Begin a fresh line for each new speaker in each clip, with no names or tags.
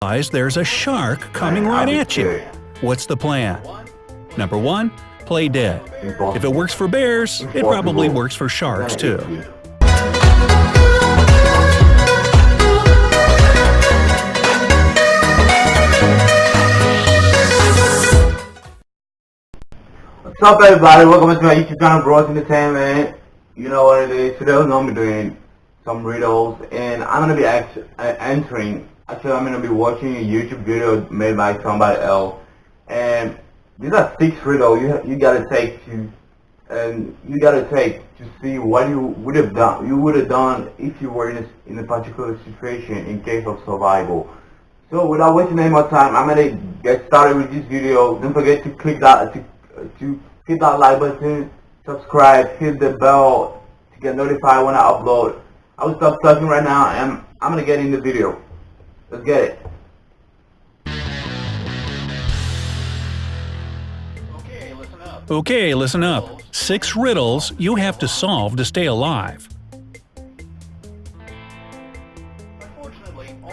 realize there's a shark coming right at you. What's the plan? Number 1, play dead. If it works for bears, it probably works for sharks too.
What's up, everybody? Welcome to my YouTube channel, Bros Entertainment. You know what it is. Today I'm going to be doing some riddles, and I'm going to be answering. Actually, I'm going to be watching a YouTube video made by somebody else, and these are 6 riddles you gotta take to see what you would have done if you were in a particular situation in case of survival. So without wasting any more time, I'm gonna get started with this video. Don't forget to click that to hit that like button, subscribe, hit the bell to get notified when I upload. I will stop talking right now and I'm gonna get in the video. Let's get it.
Okay, listen up. 6 riddles you have to solve to stay alive.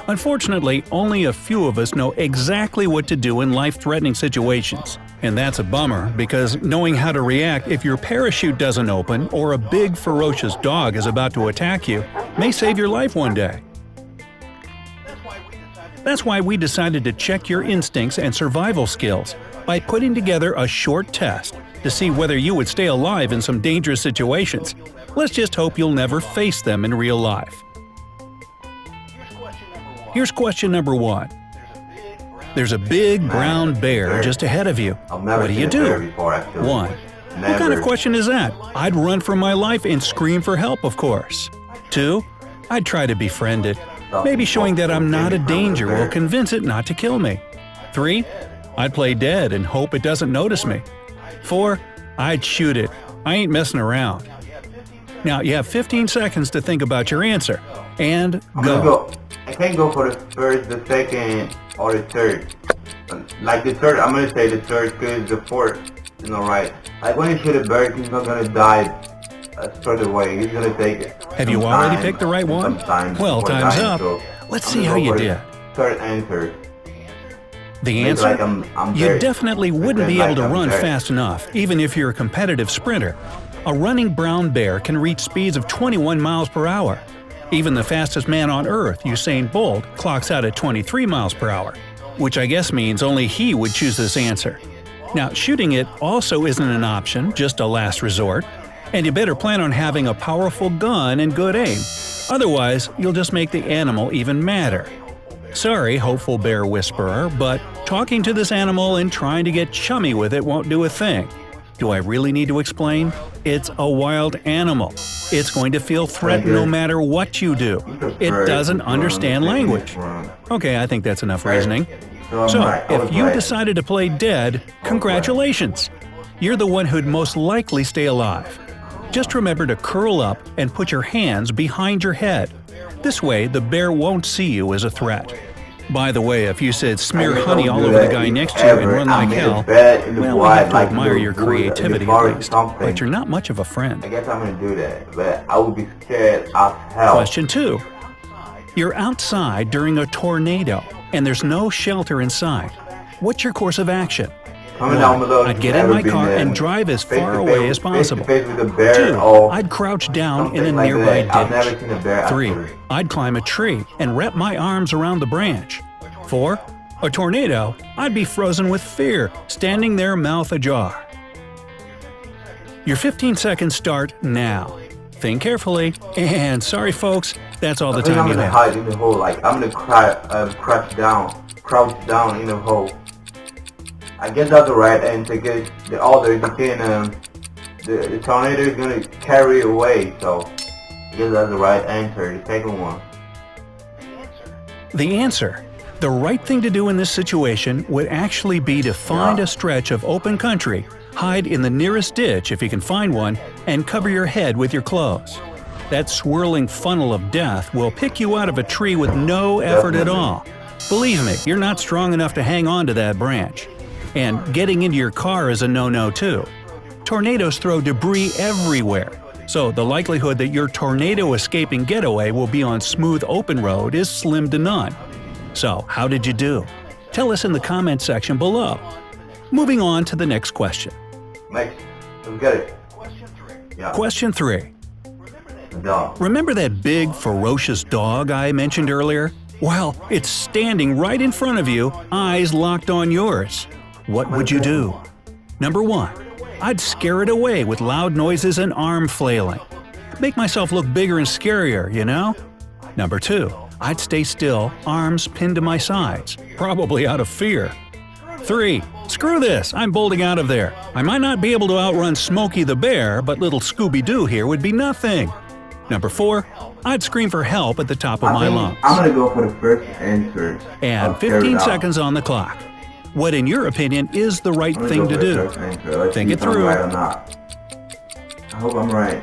Unfortunately, only a few of us know exactly what to do in life-threatening situations. And that's a bummer, because knowing how to react if your parachute doesn't open or a big ferocious dog is about to attack you may save your life one day. That's why we decided to check your instincts and survival skills by putting together a short test to see whether you would stay alive in some dangerous situations. Let's just hope you'll never face them in real life. Here's question number 1. There's a big brown bear just ahead of you. What do you do? 1. What kind of question is that? I'd run for my life and scream for help, of course. 2. I'd try to befriend it. Maybe showing that I'm not a danger will convince it not to kill me. 3. I'd play dead and hope it doesn't notice me. 4. I'd shoot it. I ain't messing around. Now, you have 15 seconds to think about your answer. And go.
I can't go for the first, the second, or the third. Like the third, I'm gonna say the third because the fourth is not right. Like when you shoot a bird, he's not gonna die straight away. He's gonna take it.
Have you already picked the right one? Well, time's up. Let's see how you did.
Third answer.
The answer? You definitely wouldn't be able to run
there.
fast enough, even if you're a competitive sprinter. A running brown bear can reach speeds of 21 miles per hour. Even the fastest man on Earth, Usain Bolt, clocks out at 23 miles per hour, which I guess means only he would choose this answer. Now, shooting it also isn't an option, just a last resort, and you better plan on having a powerful gun and good aim. Otherwise, you'll just make the animal even madder. Sorry, hopeful bear whisperer, but talking to this animal and trying to get chummy with it won't do a thing. Do I really need to explain? It's a wild animal. It's going to feel threatened no matter what you do. It doesn't understand language. Okay, I think that's enough reasoning. So, if you decided to play dead, congratulations! You're the one who'd most likely stay alive. Just remember to curl up and put your hands behind your head. This way, the bear won't see you as a threat. By the way, if you said smear honey all over the guy next to you and run like hell, well, we have to admire your creativity at least, but you're not much of a friend.
I guess I'm gonna do that, but I would be scared as hell.
Question 2. You're outside during a tornado, and there's no shelter inside. What's your course of action? I'd get in my car and drive as far away as possible. 2. I'd crouch down in a nearby ditch. 3. I'd climb a tree and wrap my arms around the branch. 4. A tornado, I'd be frozen with fear, standing there mouth ajar. Your 15 seconds start now. Think carefully, and sorry folks, that's all the time you have.
I'm gonna hide in the hole, like I'm gonna crouch down in the hole. I guess that's the right answer because the tornado is gonna carry it away, so I guess that's the right answer, the second one.
The answer. The right thing to do in this situation would actually be to find a stretch of open country, hide in the nearest ditch if you can find one, and cover your head with your clothes. That swirling funnel of death will pick you out of a tree with no effort at all. Believe me, you're not strong enough to hang on to that branch. And getting into your car is a no-no too. Tornadoes throw debris everywhere, so the likelihood that your tornado-escaping getaway will be on smooth open road is slim to none. So, how did you do? Tell us in the comment section below. Moving on to the next question.
Next, let's get it. Yeah.
Question 3.
The dog.
Remember that big, ferocious dog I mentioned earlier? Well, it's standing right in front of you, eyes locked on yours. What would you do? Number 1. I'd scare it away with loud noises and arm flailing. Make myself look bigger and scarier, you know? Number 2. I'd stay still, arms pinned to my sides, probably out of fear. 3. Screw this, I'm bolting out of there. I might not be able to outrun Smokey the Bear, but little Scooby-Doo here would be nothing. Number 4. I'd scream for help at the top of my lungs.
I'm gonna go for the first answer.
And 15 seconds on the clock. What, in your opinion, is the right thing to do? Think it through.
Right or not. I hope I'm right.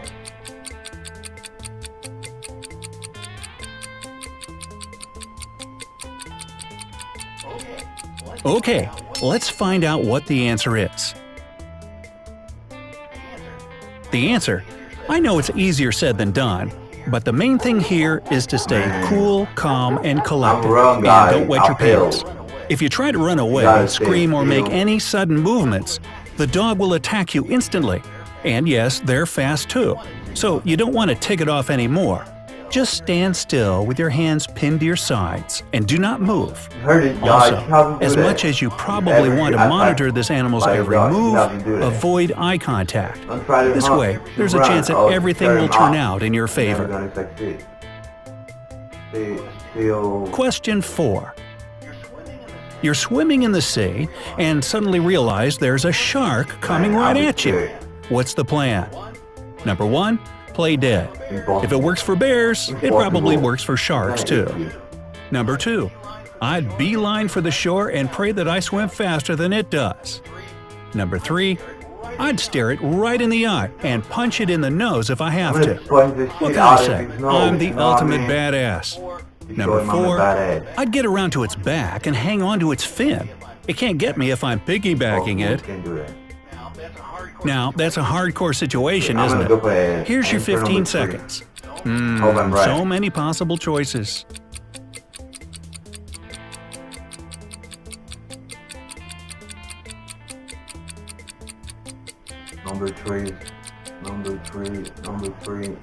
Okay, let's find out what the answer is. The answer? I know it's easier said than done, but the main thing here is to stay cool, calm, and collected,
I'm wrong,
and
guys.
don't wet your
I'll
pants. If you try to run away,
gotta stay
scream, or make
still.
any sudden movements, the dog will attack you instantly. And yes, they're fast too, so you don't want to tick it off anymore. Just stand still with your hands pinned to your sides and do not move.
Heard it, guys.
Also, as much as you probably want to monitor this animal's every move, avoid eye contact. This way, there's a chance that everything will turn out in your favor. Question 4. You're swimming in the sea and suddenly realize there's a shark coming right at you. What's the plan? Number 1. Play dead. If it works for bears, it probably works for sharks too. Number 2. I'd beeline for the shore and pray that I swim faster than it does. Number 3. I'd stare it right in the eye and punch it in the nose if I have to. What can I say? I'm the ultimate badass. Number 4. I'd get around to its back and hang on to its fin. It can't get me if I'm piggybacking it. Now, that's a hardcore situation, isn't it? Here's your 15 seconds. So many possible choices.
Number 3. Number 3. Number 3.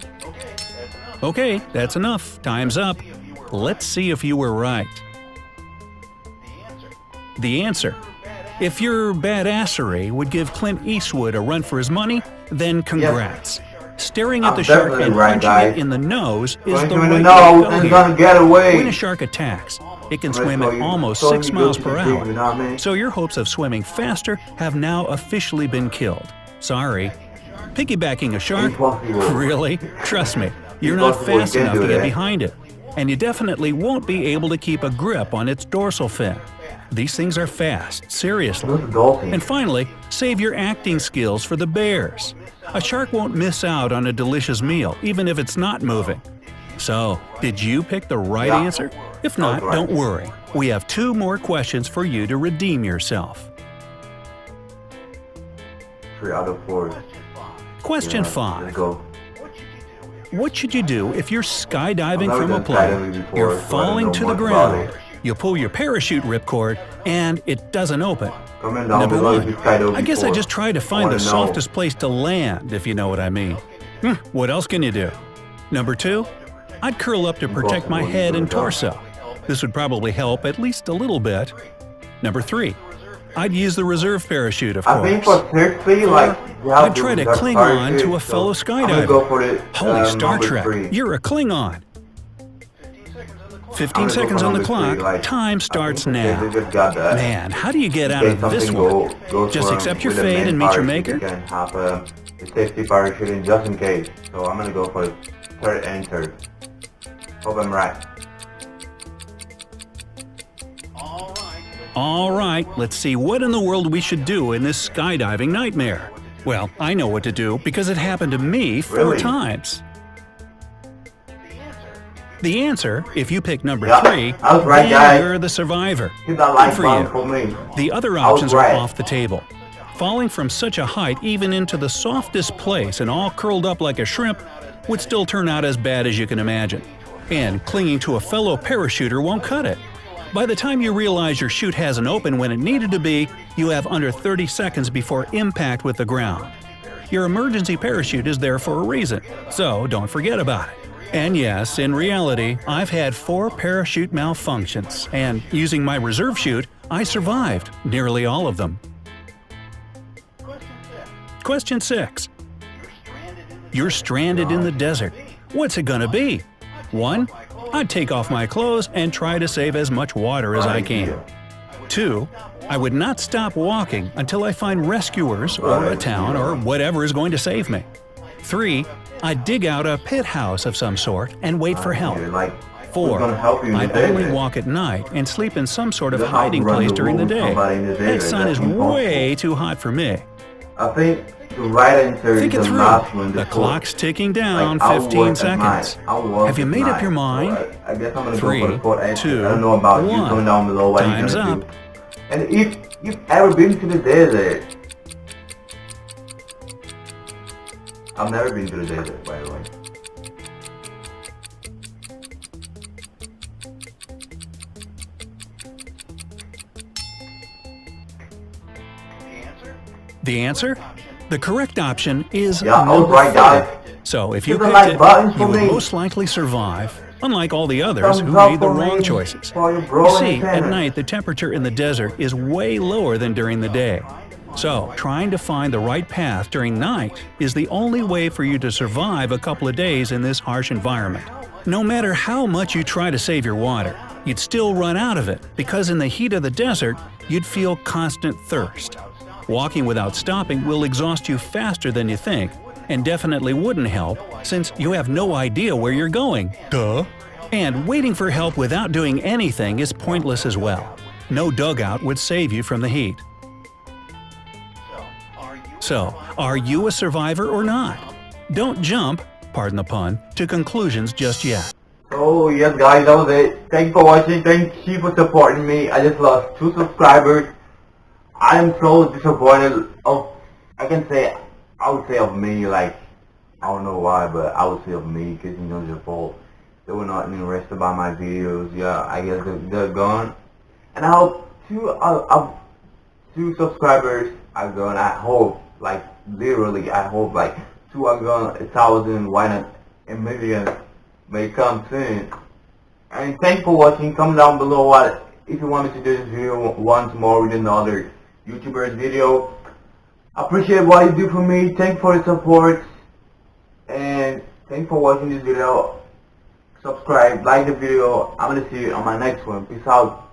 Okay, that's enough. Time's up. Let's see if you were right. The answer. If your badassery would give Clint Eastwood a run for his money, then congrats. Staring at the shark and punching it in the nose is the right way to go here. When a shark attacks, it can swim at almost 6 miles per hour, so your hopes of swimming faster have now officially been killed. Sorry. Piggybacking a shark? Really? Trust me, you're not fast enough to get behind it, and you definitely won't be able to keep a grip on its dorsal fin. These things are fast, seriously. And finally, save your acting skills for the bears. A shark won't miss out on a delicious meal, even if it's not moving. So, did you pick the right answer? If not, don't worry. We have 2 more questions for you to redeem yourself.
3 out of 4.
Question 5. What should you do if you're skydiving from a plane, you're falling to the ground, you pull your parachute ripcord, and it doesn't open? Number 1. I guess I just try to find the softest place to land, if you know what I mean. What else can you do? Number 2. I'd curl up to protect my head and torso. This would probably help at least a little bit. Number 3. I'd use the reserve parachute, of course.
I think for safety,
I'd try to cling on to a fellow skydiver. Holy Star Trek, you're a Klingon! 15 seconds on the clock, time starts now. Man, how do you get out of this one? Just accept your fate and meet your maker?
You can have a safety parachute just in case. So I'm gonna go for the third answer. Hope I'm right.
Alright, let's see what in the world we should do in this skydiving nightmare. Well, I know what to do because it happened to me 4 times. The answer, if you pick number 3, then you're the survivor. Good for you. The other options are off the table. Falling from such a height even into the softest place and all curled up like a shrimp would still turn out as bad as you can imagine. And clinging to a fellow parachuter won't cut it. By the time you realize your chute hasn't opened when it needed to be, you have under 30 seconds before impact with the ground. Your emergency parachute is there for a reason, so don't forget about it. And yes, in reality, I've had 4 parachute malfunctions, and using my reserve chute, I survived nearly all of them. Question 6. You're stranded in the desert. What's it gonna be? 1. I'd take off my clothes and try to save as much water as I can. 2. I would not stop walking until I find rescuers or a town or whatever is going to save me. 3. I'd dig out a pit house of some sort and wait for help. 4. I'd only walk at night and sleep in some sort of hiding place during the day. That sun is way too hot for me.
I think the right answer
Think
is
it
the
through.
last one.
The clock's ticking down.
Like, I'll
15
work at
seconds.
night. I'll work
Have you
at
made up
night.
your mind?
So I guess I'm gonna
3,
go for the fourth answer.
2,
I don't know about you.
1.
Comment down below what
Time's
you're gonna
up.
do. And if you've ever been to the desert, I've never been to the desert, by the way.
The answer? The correct option is
Yeah, I was
number
right,
4.
guys.
So if you
Hit the
picked
like
it,
buttons for
you would
me.
most likely survive, unlike all the others who
Thumbs up
made the
for
wrong
me,
choices.
for your
You
bro
see,
and
at
tennis.
night the temperature in the desert is way lower than during the day. So, trying to find the right path during night is the only way for you to survive a couple of days in this harsh environment. No matter how much you try to save your water, you'd still run out of it because in the heat of the desert, you'd feel constant thirst. Walking without stopping will exhaust you faster than you think, and definitely wouldn't help since you have no idea where you're going. Duh! And waiting for help without doing anything is pointless as well. No dugout would save you from the heat. So, are you a survivor or not? Don't jump, pardon the pun, to conclusions just yet.
So yes guys, that was it. Thanks for watching. Thank you for supporting me. I just lost 2 subscribers. I am so disappointed of, I would say of me, like, I don't know why, but I would say of me, because you know, it's your fault. They were not interested by my videos. Yeah, I guess they're gone. And I hope 2 subscribers are gone. I hope, like, literally, I hope, like, 2 are gone, 1,000, why not a million may come soon. And thanks for watching. Comment down below what, if you want me to do this video once more with another YouTuber's video. I appreciate what you do for me. Thanks for the support. And thanks for watching this video. Subscribe, like the video. I'm gonna see you on my next one. Peace out.